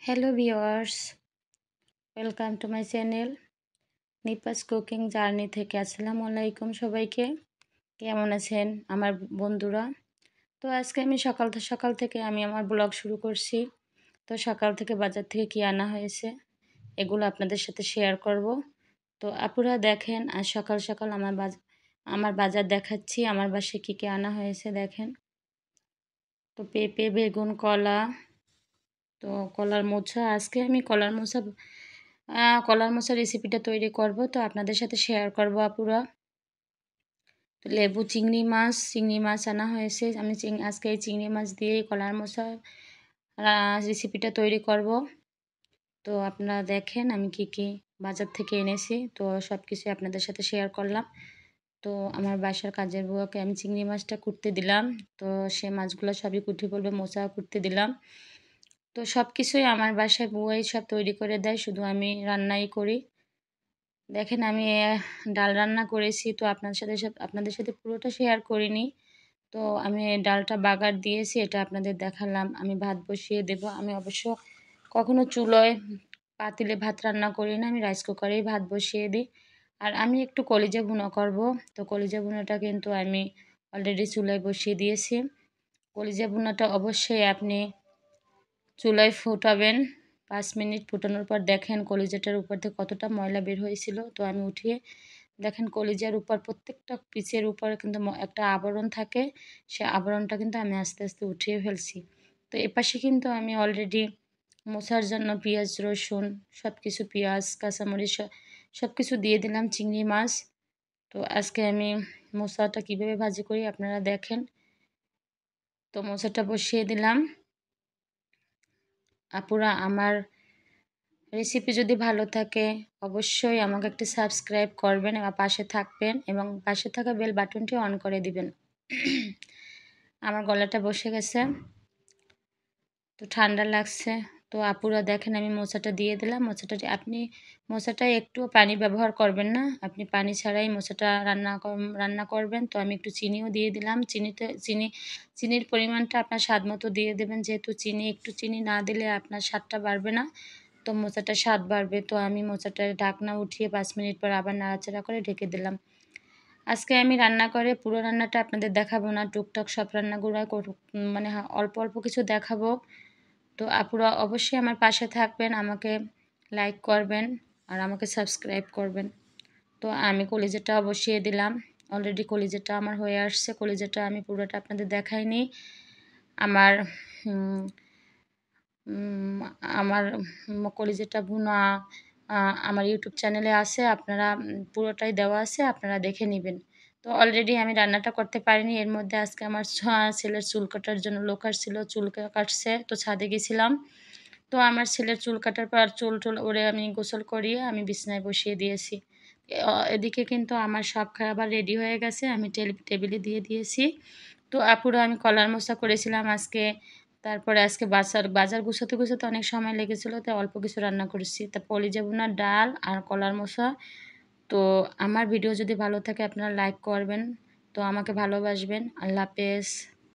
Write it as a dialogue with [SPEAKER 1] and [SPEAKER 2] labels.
[SPEAKER 1] Hello viewers, welcome to my channel নিপাস cooking journey থেকে। আসসালামু আলাইকুম সবাইকে। কেমন আছেন আমার বন্ধুরা? তো আজকে আমি সকাল থেকে আমি আমার ব্লগ শুরু করছি। তো সকাল থেকে বাজার থেকে কি আনা হয়েছে এগুলো আপনাদের সাথে শেয়ার করব। তো আপুরা দেখেন, আজ সকাল আমার বাজার দেখাচ্ছি। আমার বাসায় কি আনা হয়েছে দেখেন। তো পেঁপে, বেগুন, কলা, তো কলার মোচা। আজকে আমি কলার মোচা রেসিপিটা তৈরি করব, তো আপনাদের সাথে শেয়ার করব আপুরা। তো লেবু, চিংড়ি মাছ আনা হয়েছে। আমি আজকে এই চিংড়ি মাছ দিয়ে কলার মোচা রেসিপিটা তৈরি করব। তো আপনারা দেখেন আমি কি বাজার থেকে এনেছি, তো সব কিছু আপনাদের সাথে শেয়ার করলাম। তো আমার বাসার কাজের বুয়াকে আমি চিংড়ি মাছটা কুটতে দিলাম। তো সে মাছগুলো সবই কুটি বলবে, মোচা কুটতে দিলাম। তো সব কিছুই আমার বাসায় বুয়াই সব তৈরি করে দেয়, শুধু আমি রান্নাই করি। দেখেন আমি ডাল রান্না করেছি, তো আপনাদের সাথে পুরোটা শেয়ার করিনি। তো আমি ডালটা বাগার দিয়েছি, এটা আপনাদের দেখালাম। আমি ভাত বসিয়ে দেব। আমি অবশ্য কখনো চুলোয় পাতিলে ভাত রান্না করি না, আমি রাইস কুকারেই ভাত বসিয়ে দিই। আর আমি একটু কলিজা ভুনা করব। তো কলিজা ভুনাটা কিন্তু আমি অলরেডি চুলায় বসিয়ে দিয়েছি। কলিজা ভুনাটা অবশ্যই আপনি চুলায় ফুটাবেন। 5 মিনিট ফুটানোর পর দেখেন কলিজাটার উপর থেকে কতটা ময়লা বের হয়েছিল। তো আমি উঠিয়ে দেখেন কলিজার উপর প্রত্যেকটা পিসের উপরে কিন্তু একটা আবরণ থাকে, সে আবরণটা কিন্তু আমি আস্তে আস্তে উঠিয়ে ফেলছি। তো এপাশে কিন্তু আমি অলরেডি মোছার জন্য পেঁয়াজ, রসুন সব কিছু, পেঁয়াজ, কাঁচামরিচ সব কিছু দিয়ে দিলাম। চিংড়ি মাছ, তো আজকে আমি মোচাটা কীভাবে ভাজি করি আপনারা দেখেন। তো মোচাটা বসিয়ে দিলাম। আপুরা আমার রেসিপি যদি ভালো থাকে অবশ্যই আমাকে একটি সাবস্ক্রাইব করবেন এবং পাশে থাকবেন, এবং পাশে থাকা বেল বাটনটি অন করে দিবেন। আমার গলাটা বসে গেছে, তো ঠান্ডা লাগছে। তো আপুরা দেখেন আমি মোচাটা দিয়ে দিলাম। মোচাটায় একটুও পানি ব্যবহার করবেন না, আপনি পানি ছাড়াই মোচাটা রান্না করবেন। তো আমি একটু চিনিও দিয়ে দিলাম। চিনির পরিমাণটা আপনার স্বাদ মতো দিয়ে দেবেন, যেহেতু একটু চিনি না দিলে আপনার স্বাদটা বাড়বে না, তো মোচাটার স্বাদ বাড়বে। তো আমি মোচাটার ঢাকনা উঠিয়ে 5 মিনিট পর আবার নাড়াচাড়া করে ঢেকে দিলাম। আজকে আমি রান্না করে পুরো রান্নাটা আপনাদের দেখাবো না, টুকটাক সব রান্নাগুলো মানে অল্প অল্প কিছু দেখাবো। তো আপুরা অবশ্যই আমার পাশে থাকবেন, আমাকে লাইক করবেন আর আমাকে সাবস্ক্রাইব করবেন। তো আমি কলিজাটা বসিয়ে দিলাম। অলরেডি কলিজাটা আমার হয়ে আসছে। কলিজাটা আমি পুরোটা আপনাদের দেখাইনি। আমার আমার কলিজাটা ভুনা আমার ইউটিউব চ্যানেলে আছে, আপনারা পুরোটাই দেওয়া আছে, আপনারা দেখে নেবেন। তো অলরেডি আমি রান্নাটা করতে পারিনি, এর মধ্যে আজকে আমার ছেলের চুল কাটার জন্য লোক আসছিল, চুল কাটছে। তো ছাদে গেছিলাম। তো আমার ছেলের চুল কাটার পর চুল ওরে আমি গোসল করিয়ে আমি বিছানায় বসিয়ে দিয়েছি। এদিকে কিন্তু আমার সব খাবার রেডি হয়ে গেছে, আমি টেবিলে দিয়ে দিয়েছি। তো আপুরা আমি কলার মোচা করেছিলাম আজকে। তারপরে আজকে বাজার গুছাতে অনেক সময় লেগেছিলো, তাই অল্প কিছু রান্না করেছি। তা কলিজা ভুনা, ডাল আর কলার মোচা। তো আমার ভিডিও যদি ভালো থাকে আপনারা লাইক করবেন, তো আমাকে ভালোবাসবেন। আল্লাহ হাফেজ।